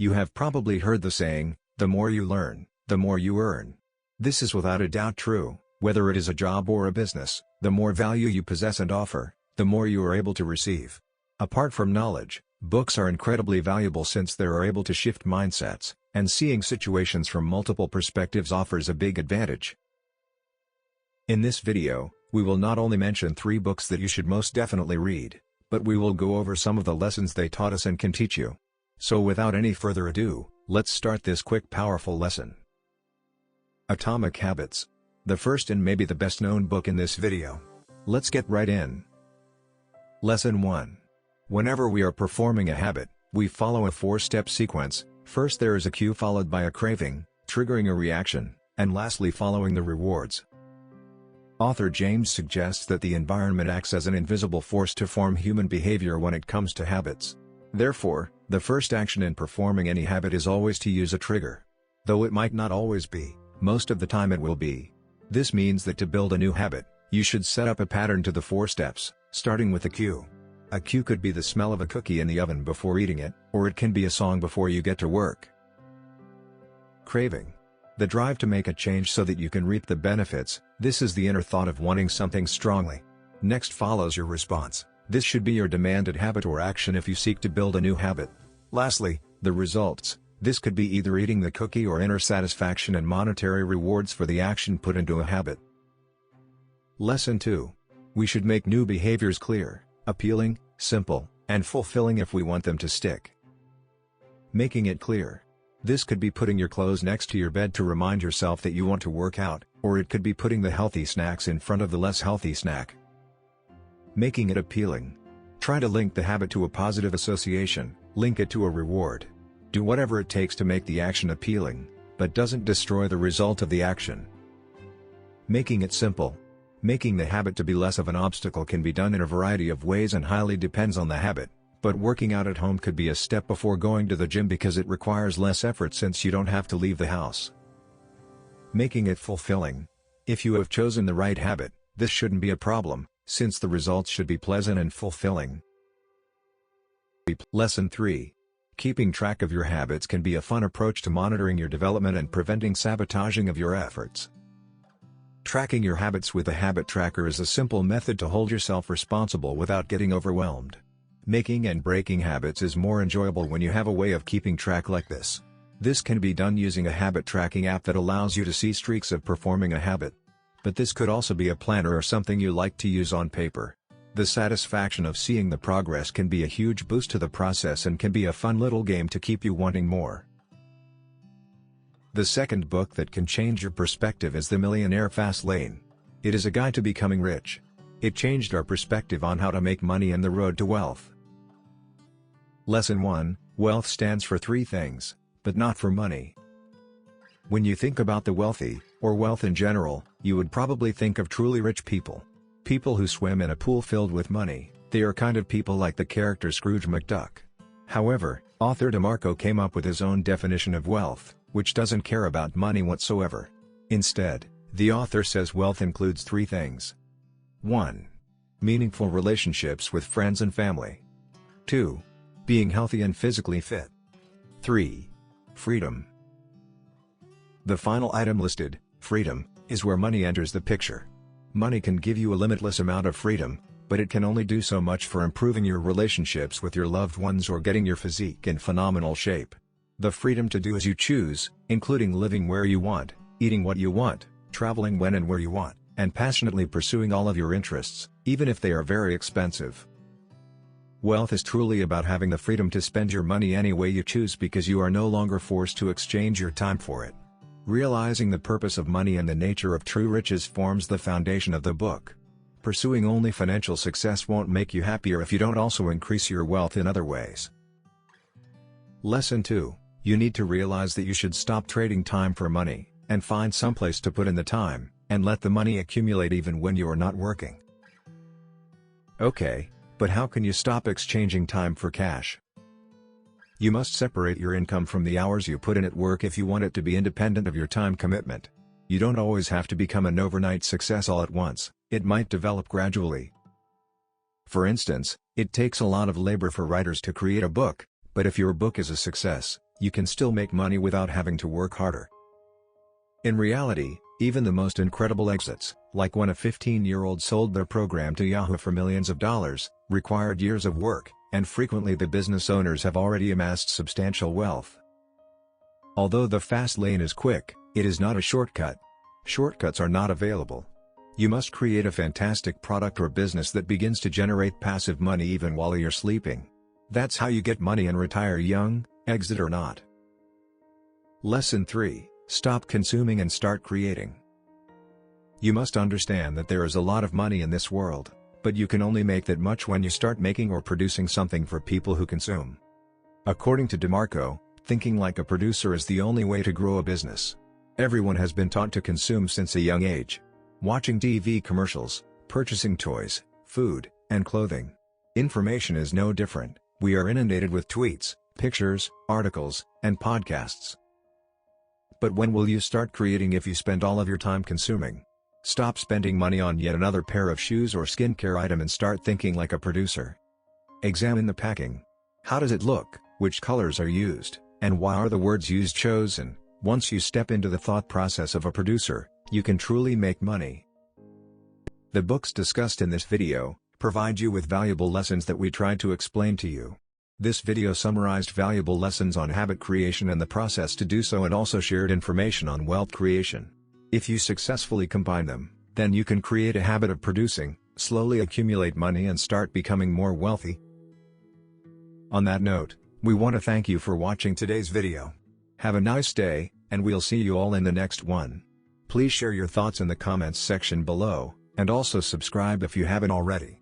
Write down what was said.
You have probably heard the saying, the more you learn, the more you earn. This is without a doubt true. Whether it is a job or a business, the more value you possess and offer, the more you are able to receive. Apart from knowledge, books are incredibly valuable since they are able to shift mindsets, and seeing situations from multiple perspectives offers a big advantage. In this video, we will not only mention 3 books that you should most definitely read, but we will go over some of the lessons they taught us and can teach you. So without any further ado, let's start this quick powerful lesson. Atomic Habits. The first and maybe the best known book in this video. Let's get right in. Lesson 1. Whenever we are performing a habit, we follow a 4-step sequence. First there is a cue followed by a craving, triggering a reaction, and lastly following the rewards. Author James suggests that the environment acts as an invisible force to form human behavior when it comes to habits. Therefore, the first action in performing any habit is always to use a trigger. Though it might not always be, most of the time it will be. This means that to build a new habit, you should set up a pattern to the 4 steps, starting with a cue. A cue could be the smell of a cookie in the oven before eating it, or it can be a song before you get to work. Craving. The drive to make a change so that you can reap the benefits. This is the inner thought of wanting something strongly. Next follows your response. This should be your demanded habit or action if you seek to build a new habit. Lastly, the results. This could be either eating the cookie or inner satisfaction and monetary rewards for the action put into a habit. Lesson 2. We should make new behaviors clear, appealing, simple, and fulfilling if we want them to stick. Making it clear. This could be putting your clothes next to your bed to remind yourself that you want to work out, or it could be putting the healthy snacks in front of the less healthy snack. Making it appealing. Try to link the habit to a positive association, link it to a reward. Do whatever it takes to make the action appealing, but doesn't destroy the result of the action. Making it simple. Making the habit to be less of an obstacle can be done in a variety of ways and highly depends on the habit, but working out at home could be a step before going to the gym because it requires less effort since you don't have to leave the house. Making it fulfilling. If you have chosen the right habit, this shouldn't be a problem, since the results should be pleasant and fulfilling. Lesson 3. Keeping track of your habits can be a fun approach to monitoring your development and preventing sabotaging of your efforts. Tracking your habits with a habit tracker is a simple method to hold yourself responsible without getting overwhelmed. Making and breaking habits is more enjoyable when you have a way of keeping track like this. This can be done using a habit tracking app that allows you to see streaks of performing a habit. But this could also be a planner or something you like to use on paper. The satisfaction of seeing the progress can be a huge boost to the process and can be a fun little game to keep you wanting more. The second book that can change your perspective is The Millionaire Fastlane. It is a guide to becoming rich. It changed our perspective on how to make money and the road to wealth. Lesson 1. Wealth stands for 3 things, but not for money. When you think about the wealthy, or wealth in general, you would probably think of truly rich people. People who swim in a pool filled with money. They are kind of people like the character Scrooge McDuck. However, author DeMarco came up with his own definition of wealth, which doesn't care about money whatsoever. Instead, the author says wealth includes 3 things. 1. Meaningful relationships with friends and family. 2. Being healthy and physically fit. 3. Freedom. The final item listed, freedom, is where money enters the picture. Money can give you a limitless amount of freedom, but it can only do so much for improving your relationships with your loved ones or getting your physique in phenomenal shape. The freedom to do as you choose, including living where you want, eating what you want, traveling when and where you want, and passionately pursuing all of your interests, even if they are very expensive. Wealth is truly about having the freedom to spend your money any way you choose because you are no longer forced to exchange your time for it. Realizing the purpose of money and the nature of true riches forms the foundation of the book. Pursuing only financial success won't make you happier if you don't also increase your wealth in other ways. Lesson 2. You need to realize that you should stop trading time for money, and find someplace to put in the time, and let the money accumulate even when you are not working. Okay, but how can you stop exchanging time for cash? You must separate your income from the hours you put in at work if you want it to be independent of your time commitment. You don't always have to become an overnight success all at once, it might develop gradually. For instance, it takes a lot of labor for writers to create a book, but if your book is a success, you can still make money without having to work harder. In reality, even the most incredible exits, like when a 15-year-old sold their program to Yahoo for millions of dollars, required years of work, and frequently the business owners have already amassed substantial wealth. Although the fast lane is quick, it is not a shortcut. Shortcuts are not available. You must create a fantastic product or business that begins to generate passive money even while you're sleeping. That's how you get money and retire young, exit or not. Lesson 3. Stop consuming and start creating. You must understand that there is a lot of money in this world, but you can only make that much when you start making or producing something for people who consume. According to DeMarco, thinking like a producer is the only way to grow a business. Everyone has been taught to consume since a young age. Watching TV commercials, purchasing toys, food, and clothing. Information is no different. We are inundated with tweets, pictures, articles, and podcasts. But when will you start creating if you spend all of your time consuming? Stop spending money on yet another pair of shoes or skincare item and start thinking like a producer. Examine the packing. How does it look, which colors are used, and why are the words used chosen? Once you step into the thought process of a producer, you can truly make money. The books discussed in this video provide you with valuable lessons that we tried to explain to you. This video summarized valuable lessons on habit creation and the process to do so, and also shared information on wealth creation. If you successfully combine them, then you can create a habit of producing, slowly accumulate money and start becoming more wealthy. On that note, we want to thank you for watching today's video. Have a nice day, and we'll see you all in the next one. Please share your thoughts in the comments section below, and also subscribe if you haven't already.